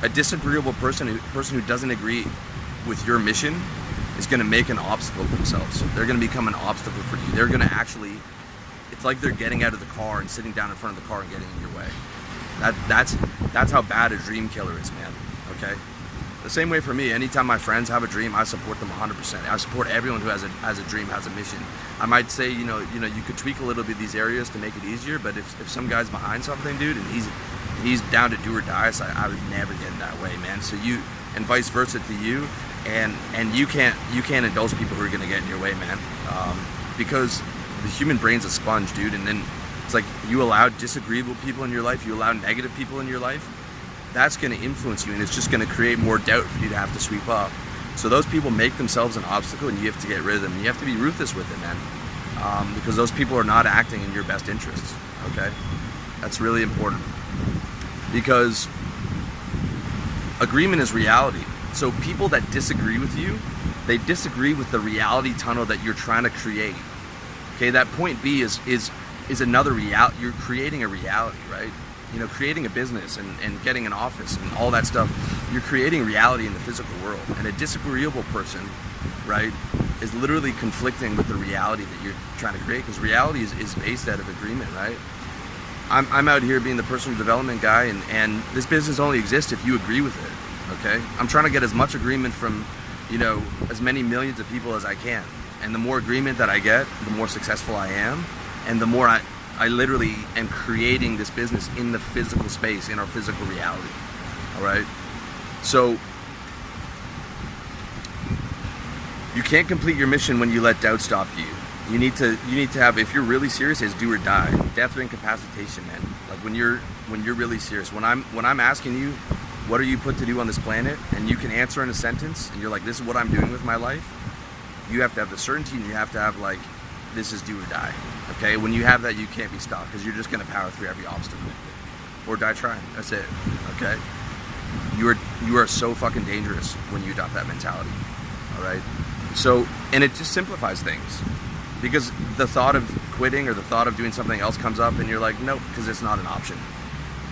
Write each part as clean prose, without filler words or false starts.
A disagreeable person who doesn't agree with your mission is going to make an obstacle for themselves. They're going to become an obstacle for you. They're going to actually, it's like they're getting out of the car and sitting down in front of the car and getting in your way. That's how bad a dream killer is, man. Okay. The same way for me. Anytime my friends have a dream, I support them 100%. I support everyone who has a dream, has a mission. I might say, you could tweak a little bit these areas to make it easier, but if some guy's behind something, dude, and he's down to do or die, so I would never get in that way, man. So and vice versa to you, and you can't indulge people who are gonna get in your way, man, because the human brain's a sponge, dude. And then it's like, you allow disagreeable people in your life, you allow negative people in your life, that's going to influence you, and it's just going to create more doubt for you to have to sweep up. So those people make themselves an obstacle, and you have to get rid of them. And you have to be ruthless with it, man, because those people are not acting in your best interests. Okay, that's really important, because agreement is reality. So people that disagree with you, they disagree with the reality tunnel that you're trying to create. Okay, that point B is another reality. You're creating a reality, right? Creating a business and getting an office and all that stuff, you're creating reality in the physical world. And a disagreeable person, right, is literally conflicting with the reality that you're trying to create, because reality is based out of agreement, right? I'm out here being the personal development guy, and this business only exists if you agree with it, okay? I'm trying to get as much agreement from, as many millions of people as I can. And the more agreement that I get, the more successful I am, and the more I literally am creating this business in the physical space, in our physical reality. All right. So you can't complete your mission when you let doubt stop you. You need to have, if you're really serious, it's do or die, death or incapacitation, man. Like when you're really serious. When I'm asking you, what are you put to do on this planet, and you can answer in a sentence, and you're like, this is what I'm doing with my life. You have to have the certainty, and you have to have like, this is do or die. Okay, when you have that, you can't be stopped, because you're just going to power through every obstacle or die trying. That's it. Okay, you are so fucking dangerous when you adopt that mentality. All right. So, and it just simplifies things, because the thought of quitting or the thought of doing something else comes up, and you're like, nope, because it's not an option.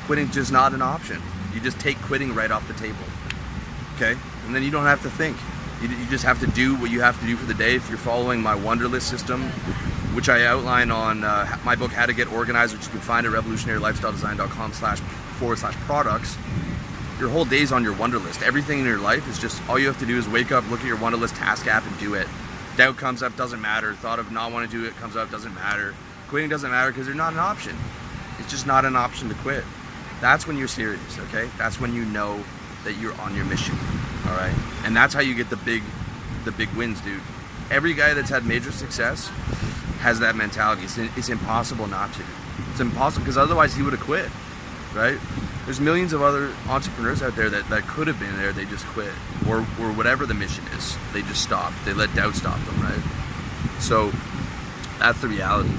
Quitting's just not an option. You just take quitting right off the table. Okay, and then you don't have to think. You just have to do what you have to do for the day. If you're following my Wonderlist system, which I outline on my book, How to Get Organized, which you can find at revolutionarylifestyledesign.com/products, your whole day's on your Wonderlist. Everything in your life is just, all you have to do is wake up, look at your Wonderlist task app, and do it. Doubt comes up, doesn't matter. Thought of not wanting to do it comes up, doesn't matter. Quitting doesn't matter, because they're not an option. It's just not an option to quit. That's when you're serious, okay? That's when you know that you're on your mission, all right? And that's how you get the big wins, dude. Every guy that's had major success has that mentality. It's impossible not to. It's impossible, because otherwise he would have quit, right? There's millions of other entrepreneurs out there that could have been there, they just quit. Or whatever the mission is, they just stopped. They let doubt stop them, right? So that's the reality,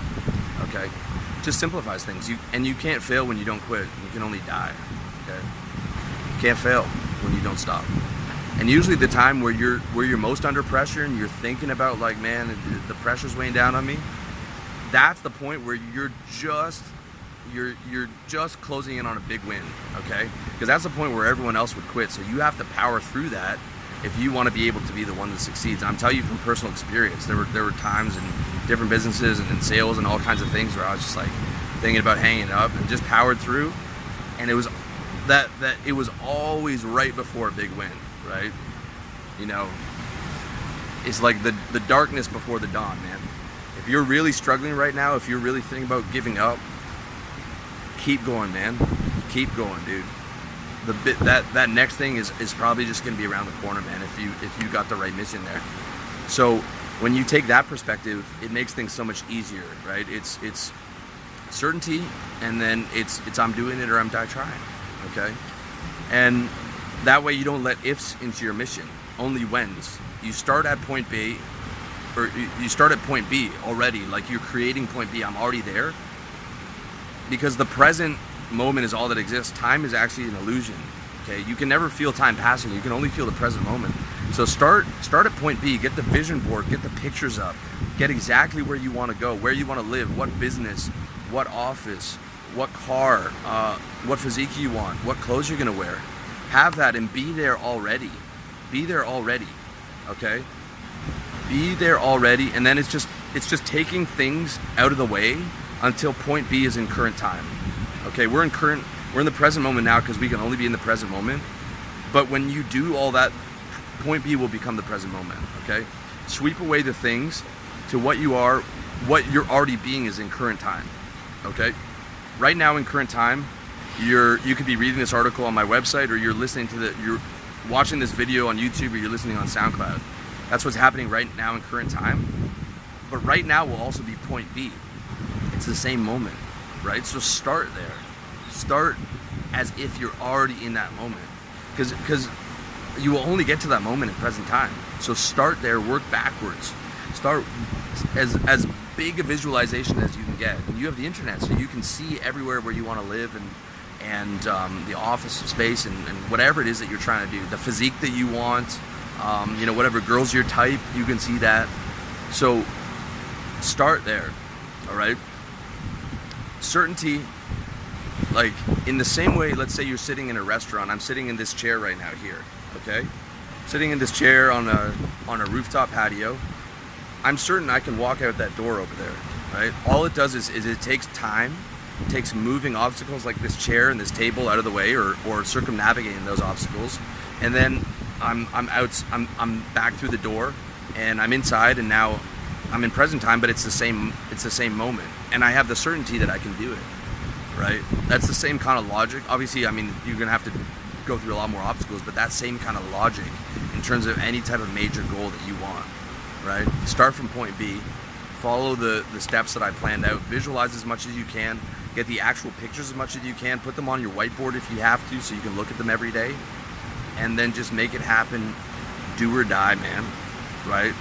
okay? Just simplifies things. You can't fail when you don't quit. You can only die, okay? You can't fail when you don't stop. And usually the time where you're most under pressure and you're thinking about, like, man, the pressure's weighing down on me, that's the point where you're just closing in on a big win, okay? Because that's the point where everyone else would quit. So you have to power through that if you want to be able to be the one that succeeds. I'm telling you from personal experience, there were times in different businesses and in sales and all kinds of things where I was just like thinking about hanging up, and just powered through, and it was that it was always right before a big win, right? It's like the darkness before the dawn, man. If you're really struggling right now, if you're really thinking about giving up, keep going, man. Keep going, dude. That next thing is probably just going to be around the corner, man, if you got the right mission there. So when you take that perspective, it makes things so much easier, right? It's certainty, and then it's I'm doing it or I'm die trying, okay? And that way you don't let ifs into your mission, only whens. You start at point B, or you start at point B already, like you're creating point B. I'm already there, because the present moment is all that exists. Time is actually an illusion, okay? You can never feel time passing. You can only feel the present moment. So start at point B, get the vision board, get the pictures up, get exactly where you want to go, where you want to live, what business, what office, what car, what physique you want, what clothes you're going to wear, Have that and be there already. Be there already, okay? Be there already, and then it's just taking things out of the way until point B is in current time. Okay, we're in the present moment now because we can only be in the present moment. But when you do all that, point B will become the present moment, okay? Sweep away the things to what you're already being is in current time, okay? Right now in current time, you could be reading this article on my website, or you're watching this video on YouTube, or you're listening on SoundCloud. That's what's happening right now in current time. But right now will also be point B. It's the same moment, right? So start there. Start as if you're already in that moment. Because you will only get to that moment in present time. So start there, work backwards. Start as big a visualization as you can get. And you have the internet, so you can see everywhere where you want to live, and the office space, and whatever it is that you're trying to do. The physique that you want, whatever girl's your type, you can see that. So start there, all right? Certainty, like in the same way, let's say you're sitting in a restaurant. I'm sitting in this chair right now here, okay? Sitting in this chair on a rooftop patio. I'm certain I can walk out that door over there, right? All it does is it takes time. It takes moving obstacles like this chair and this table out of the way, or circumnavigating those obstacles, and then I'm back through the door, and I'm inside, and now I'm in present time. But it's the same moment, and I have the certainty that I can do it, right? That's the same kind of logic. Obviously, I mean, you're gonna have to go through a lot more obstacles, but that same kind of logic in terms of any type of major goal that you want, right? Start from point B, follow the steps that I planned out, visualize as much as you can, get the actual pictures as much as you can, put them on your whiteboard if you have to, so you can look at them every day, and then just make it happen. Do or die, man, right?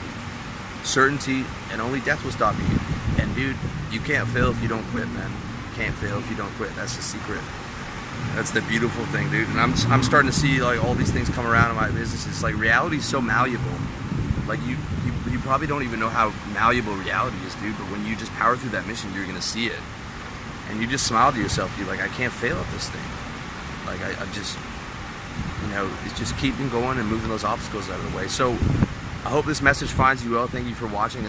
Certainty, and only death will stop you. And dude, you can't fail if you don't quit, man. You can't fail if you don't quit. That's the secret. That's the beautiful thing, dude. And I'm starting to see like all these things come around in my business. It's like reality is so malleable. Like you probably don't even know how malleable reality is, dude. But when you just power through that mission, you're gonna see it. And you just smile to yourself. You're like, I can't fail at this thing. Like I just, it's just keeping going and moving those obstacles out of the way. So I hope this message finds you well. Thank you for watching.